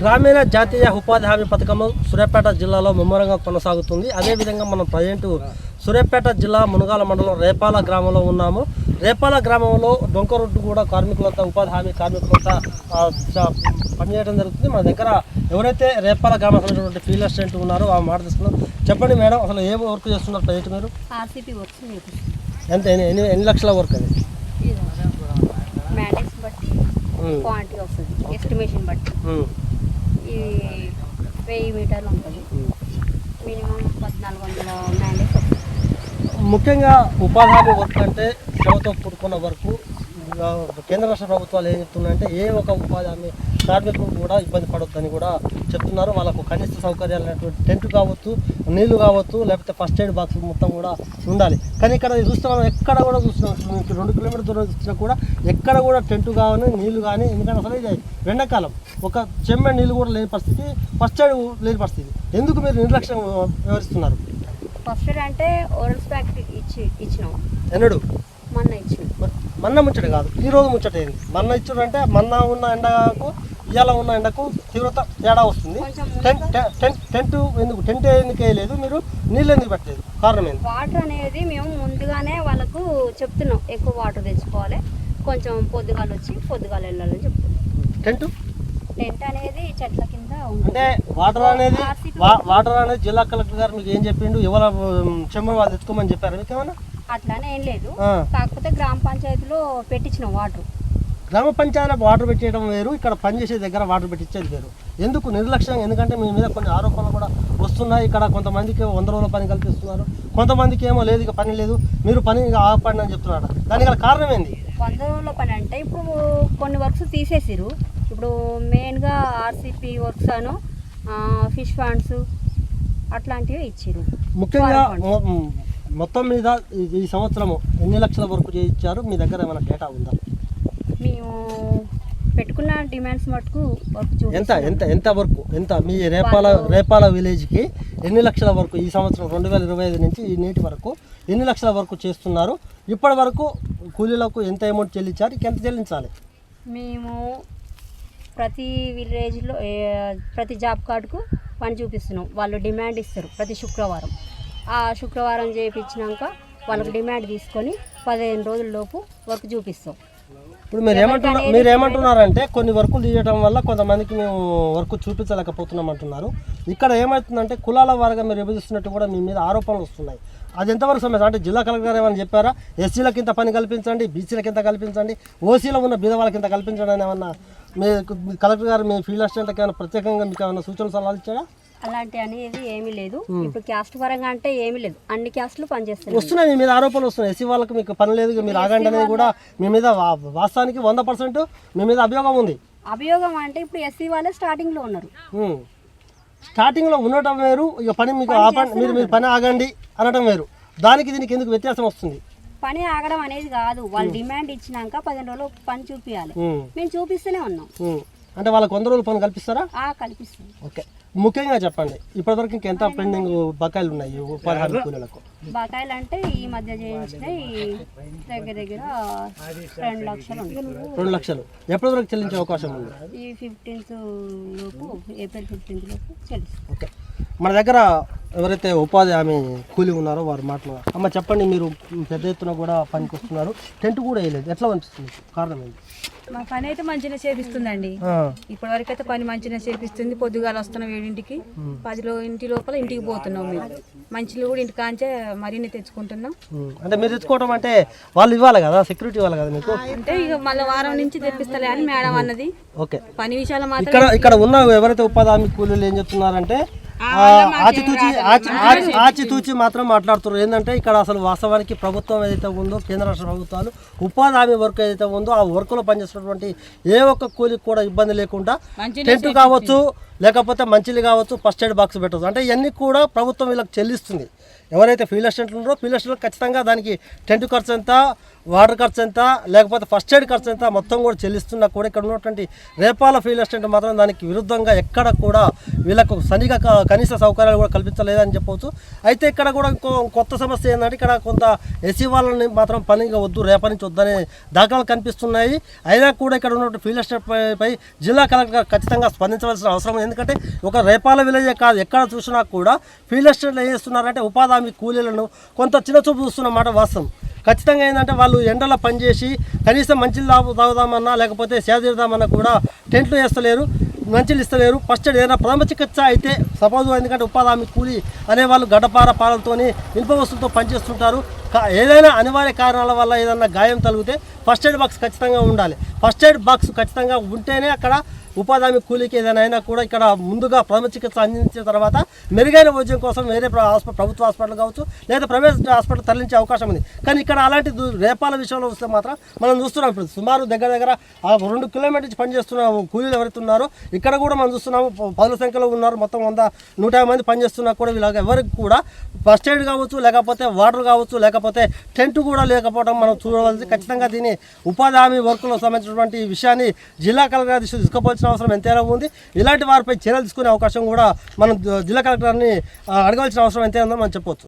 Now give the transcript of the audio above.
గ్రామీణ జాతీయ ఉపాధి హామీ పథకం సూర్యాపేట జిల్లాలో ముమ్మరంగా కొనసాగుతుంది. అదేవిధంగా మనం ప్రజెంట్ సూర్యాపేట జిల్లా మునగాల మండలం రేపాల గ్రామంలో ఉన్నాము. రేపాల గ్రామంలో డొంక రోడ్డు కూడా కార్మికులంతా ఉపాధి హామీ కార్మికులంతా పనిచేయడం జరుగుతుంది. మన దగ్గర ఎవరైతే రేపాల గ్రామం సంబంధించినటువంటి ఫీల్డ్ అసిస్టెంట్ ఉన్నారో ఆ మాట తీసుకున్నాం. చెప్పండి మేడం, అసలు ఏ వర్క్ చేస్తున్నారు ప్రజెంట్ మీరు? ఆర్సీపీ వర్క్స్ ఎంత ఎన్ని లక్షల వర్క్ అది? మ్యాండేట్స్ బట్టి క్వాంటిటీ వస్తుంది, ఎస్టిమేషన్ బట్టి ఈ 1000 మీటర్లు ఉంటుంది. మినిమం 1400 మ్యాండేట్స్ వస్తుంది. ముఖ్యంగా ఉపాధి హామీ వర్క్ అంటే శ్రమతో కూడుకున్న వర్క్. కేంద్ర రాష్ట్ర ప్రభుత్వాలు ఏం చెప్తున్నాయంటే ఏ ఒక ఉపాధి హామీ కార్మికులు కూడా ఇబ్బంది పడొద్దని కూడా చెప్తున్నారు. వాళ్ళకు కనీస సౌకర్యాలు అనేటువంటి టెంట్ కావచ్చు, నీళ్లు కావచ్చు, లేకపోతే ఫస్ట్ ఎయిడ్ బాక్స్ మొత్తం కూడా ఉండాలి. కానీ ఇక్కడ చూస్తున్నాం, ఎక్కడ కూడా చూస్తున్నాం, 2 కిలోమీటర్ దూరం చూసినా కూడా ఎక్కడ కూడా టెంట్ కానీ నీళ్లు కానీ. ఎందుకంటే అసలు ఇది ఎండాకాలం, ఒక చెమ్మె నీళ్ళు కూడా లేని పరిస్థితి, ఫస్ట్ ఎయిడ్ లేని పరిస్థితి. ఎందుకు మీరు నిర్లక్ష్యం వివరిస్తున్నారు? ఫస్ట్ ఎయిడ్ అంటే ఓరల్స్ ప్యాకెట్ ఇచ్చినాం. ఎన్నడు? మొన్న ఇచ్చినాం. మన్న ముచ్చట కాదు, ఈరోజు ముచ్చట ఏంది? మన్న ఇచ్చాడు అంటే మన్న ఉన్న ఎండకు ఇవాళ ఉన్న ఎండకు తీవ్రత తేడా వస్తుంది. టెంట్ ఎందుకు వేయలేదు మీరు? నీళ్ళు ఎందుకు పెట్టలేదు? కారణం ఏంటి? వాటర్ అనేది మేము ముందుగానే వాళ్ళకు చెప్తున్నాం, ఎక్కువ వాటర్ తెచ్చుకోవాలి, కొంచెం పొద్దుగాల వచ్చి పొద్దుగాల వెళ్ళాలని చెప్తున్నాం. టెంట్ అనేది చెట్ల కింద అంటే వాటర్ అనేది జిల్లా కలెక్టర్ గారు మీకు ఏం చెప్పిండు? ఎవరు చెమ్మ వాళ్ళు తెచ్చుకోమని చెప్పారు మీకు ఏమన్నా? అట్లానే ఏం లేదు, కాకపోతే గ్రామ పంచాయతీలో పెట్టించినాం వాటర్. గ్రామ పంచాయతీలో వాటర్ పెట్టేయడం వేరు, ఇక్కడ పనిచేసే దగ్గర వాటర్ పెట్టించేది వేరు. ఎందుకు నిర్లక్ష్యం? ఎందుకంటే మీ మీద కొన్ని ఆరోపణలు కూడా వస్తున్నాయి. ఇక్కడ కొంతమందికి 100 రోజుల పని కల్పిస్తున్నారు, కొంతమందికి ఏమో లేదు, ఇక పని లేదు, మీరు పని ఆపండి అని చెప్తున్నారు. దానికి గల కారణం ఏంది? 100 రోజుల పని అంటే ఇప్పుడు కొన్ని వర్క్స్ తీసేసిరు. ఇప్పుడు మెయిన్గా ఆర్సీపీ వర్క్స్ అను ఫిష్ ఫండ్స్ అట్లాంటివి ఇచ్చిరు. ముఖ్యంగా మొత్తం మీద ఈ సంవత్సరము ఎన్ని లక్షల వరకు చేయించారు? మీ దగ్గర ఏమైనా డేటా ఉందా? మేము పెట్టుకున్న డిమాండ్స్ మటుకు ఎంత వరకు మీ రేపాల విలేజ్కి ఎన్ని లక్షల వరకు ఈ సంవత్సరం 2025 నుంచి ఈ నేటి వరకు ఎన్ని లక్షల వరకు చేస్తున్నారు? ఇప్పటి వరకు కూలీలకు ఎంత అమౌంట్ చెల్లించారు? ఎంత చెల్లించాలి? మేము ప్రతి విలేజ్లో ప్రతి జాబ్ కార్డుకు పని చూపిస్తున్నాం. వాళ్ళు డిమాండ్ ఇస్తారు ప్రతి శుక్రవారం. ఆ శుక్రవారం చేయించినాక వాళ్ళకి డిమాండ్ తీసుకొని 15 రోజుల లోపు వర్క్ చూపిస్తాం. ఇప్పుడు మీరు ఏమంటున్నారంటే కొన్ని వర్కులు తీయడం వల్ల కొంతమందికి మేము వర్క్ చూపించలేకపోతున్నాం అంటున్నారు. ఇక్కడ ఏమవుతుందంటే కులాల వారిగా మీరు విభజిస్తున్నట్టు కూడా మీ మీద ఆరోపణలు వస్తున్నాయి. అది ఎంతవరకు సమస్య? అంటే జిల్లా కలెక్టర్ గారు ఏమైనా చెప్పారా? ఎస్సీలకు ఇంత పని కల్పించండి, బీసీలకు ఇంత కల్పించండి, ఓసీలో ఉన్న బీద వాళ్ళకి ఇంత కల్పించండి అని ఏమన్నా మీ కలెక్టర్ గారు మీ ఫీల్డ్ అసిస్టెంట్కి ఏమైనా ప్రత్యేకంగా మీకు ఏమైనా సూచనలు సలహాలు ఇచ్చారా? అలాంటి అనేది ఏమీ లేదు. ఇప్పుడు క్యాస్ట్ పరంగా అంటే ఏమీ లేదు, అన్ని క్యాస్ట్లు పనిచేస్తున్నాయి. వస్తున్నాయి, మీ మీద ఆరోపణలు వస్తున్నాయి. ఎస్సీ వాళ్ళకి మీకు పని లేదు, మీరు ఆగండి అనేది కూడా మీ మీద వాస్తవానికి 100% మీ మీద అభియోగం ఉంది. అభియోగం అంటే ఇప్పుడు ఎస్సీ వాళ్ళే స్టార్టింగ్లో ఉన్నారు. స్టార్టింగ్లో ఉండటం వేరు, ఇక పని మీకు మీరు పని ఆగండి అనడం వేరు. దానికి దీనికి ఎందుకు వ్యత్యాసం వస్తుంది? పని ఆగడం అనేది కాదు, వాళ్ళు డిమాండ్ ఇచ్చినాక 15 రోజులు పని చూపించాలి. మేము చూపిస్తూనే ఉన్నాం. అంటే వాళ్ళకి 100 రోజులు పని కల్పిస్తారా? కల్పిస్తాం. ఓకే, ముఖ్యంగా చెప్పండి, ఇప్పటివరకు ఇంకెంత పెండింగ్ బకాయిలు ఉన్నాయి ఉపాధి హామీ కూలీలకు? బకాయిలు అంటే ఈ మధ్య చేయించినాయి దగ్గర 2 లక్షలు ఉంది. 2 లక్షలు ఎప్పటి వరకు చెల్లించే అవకాశం ఉంది? ఈ 15th లోపు, ఏప్రిల్ 15th లోపు చెల్లిస్తాం. ఓకే, మన దగ్గర ఎవరైతే ఉపాధి హామీ కూలీ ఉన్నారో వారు మాట్లాడారు. అమ్మ చెప్పండి, మీరు పెద్ద ఎత్తున కూడా పనికి వస్తున్నారు, టెంట్ కూడా వేయలేదు, ఎట్లా అనిపిస్తుంది? కారణం ఏంటి? మా పని అయితే మంచిగా చేపిస్తుందండి. ఇప్పటి వరకు అయితే పని మంచిగా చేపిస్తుంది. పొద్దుగాల వస్తున్నాం 7ంటికి, 10 లోపల ఇంటికి పోతున్నాం. మేము మంచిలు కూడా ఇంటి కాంచే మరిన్ని తెచ్చుకుంటున్నాం. అంటే మీరు తెచ్చుకోవడం అంటే వాళ్ళు ఇవ్వాలి కదా, సెక్యూరిటీ ఇవ్వాలి కదా మీకు? అంటే ఇక మళ్ళీ వారం నుంచి తెప్పిస్తలే అని మేడం అన్నది. ఓకే, పని విషయాలు మాత్రం ఇక్కడ ఉన్న ఎవరైతే ఉపాధి హామీ కూలీలు ఏం చెప్తున్నారంటే ఆచితూచి మాత్రం మాట్లాడుతున్నారు. ఏంటంటే ఇక్కడ అసలు వాస్తవానికి ప్రభుత్వం ఏదైతే ఉందో, కేంద్ర రాష్ట్ర ప్రభుత్వాలు ఉపాధి హామీ వర్క్ ఏదైతే ఉందో ఆ వర్క్లో పనిచేస్తున్నటువంటి ఏ ఒక్క కూలీకి కూడా ఇబ్బంది లేకుండా టెంట్ కావచ్చు, లేకపోతే మంచిలు కావచ్చు, ఫస్ట్ ఎయిడ్ బాక్స్ పెట్టవచ్చు. అంటే ఇవన్నీ కూడా ప్రభుత్వం వీళ్ళకి చెల్లిస్తుంది. ఎవరైతే ఫీల్డ్ అసిస్టెంట్లు ఉన్నారో ఫీల్డ్ అసిస్టెంట్లు ఖచ్చితంగా దానికి టెంట్ ఖర్చు ఎంత, వాటర్ ఖర్చు ఎంత, లేకపోతే ఫస్ట్ ఎయిడ్ ఖర్చు ఎంత మొత్తం కూడా చెల్లిస్తున్నా కూడా ఇక్కడ ఉన్నటువంటి రేపాల ఫీల్డ్ అసిస్టెంట్ మాత్రం దానికి విరుద్ధంగా ఎక్కడ కూడా వీళ్ళకు సరిగా కనీస సౌకర్యాలు కూడా కల్పించలేదని చెప్పవచ్చు. అయితే ఇక్కడ కూడా ఇంకో కొత్త సమస్య ఏంటంటే ఇక్కడ కొంత ఎస్సీ వాళ్ళని మాత్రం పనిగా వద్దు, రేపటి నుంచి వద్దనే దాఖలాలు కనిపిస్తున్నాయి. అయినా కూడా ఇక్కడ ఉన్నటువంటి ఫీల్డ్ అసిస్టెంట్ పై జిల్లా కలెక్టర్ ఖచ్చితంగా స్పందించవలసిన అవసరం ఉంది. ఎందుకంటే ఒక రేపాల విలేజే కాదు, ఎక్కడ చూసినా కూడా ఫీల్డ్ అసిస్టెంట్లు ఏం చేస్తున్నారంటే ఉపాధి హామీ కూలీలను కొంత చిన్నచూపు చూస్తున్నమాట వాస్తవం. ఖచ్చితంగా ఏంటంటే వాళ్ళు ఎండలో పనిచేసి కనీసం మంచిలు తాగుదామన్నా లేకపోతే సేదీరుదామన్నా కూడా టెంట్లు వేస్తలేరు, మంచిలు ఇస్తలేరు. ఫస్ట్ ఎయిడ్ ఏదైనా ప్రథమ చికిత్స అయితే సపోజ్, ఎందుకంటే ఉపాధి హామీ కూలీ అనేవాళ్ళు గడ్డపార పాలతోని ఇనుప వస్తువులతో పనిచేస్తుంటారు. ఏదైనా అనివార్య కారణాల వల్ల ఏదైనా గాయం తగిలితే ఫస్ట్ ఎయిడ్ బాక్స్ ఖచ్చితంగా ఉండాలి. ఫస్ట్ ఎయిడ్ బాక్స్ ఖచ్చితంగా ఉంటేనే అక్కడ ఉపాధి హామీ కూలీకి ఏదైనా అయినా కూడా ఇక్కడ ముందుగా ప్రథమ చికిత్స అందించిన తర్వాత మెరుగైన వైద్యం కోసం వేరే ప్రభుత్వ హాస్పిటల్ కావచ్చు లేదా ప్రైవేట్ హాస్పిటల్ తరలించే అవకాశం ఉంది. కానీ ఇక్కడ అలాంటి రేపాల విషయంలో వస్తే మాత్రం మనం చూస్తున్నాం. ఇప్పుడు సుమారు దగ్గర 2 కిలోమీటర్ల నుంచి పనిచేస్తున్న కూలీలు ఎవరైతే ఉన్నారో ఇక్కడ కూడా మనం చూస్తున్నాము 10ల సంఖ్యలో ఉన్నారు. మొత్తం 100-150 మంది పనిచేస్తున్నా కూడా వీళ్ళకి ఎవరికి కూడా ఫస్ట్ ఎయిడ్ కావచ్చు, లేకపోతే వాటర్ కావచ్చు, లేకపోతే టెంట్ కూడా లేకపోవడం మనం చూడవలసి. ఖచ్చితంగా దీన్ని ఉపాధి హామీ వర్కులకు సంబంధించినటువంటి విషయాన్ని జిల్లా కలెక్టర్ తీసుకుపోవాల్సిన అవసరం ఎంతైనా ఉంది. ఇలాంటి వారిపై చర్యలు తీసుకునే అవకాశం కూడా మనం జిల్లా కలెక్టర్ని అడగవలసిన అవసరం ఎంతైనా ఉందో మనం చెప్పవచ్చు.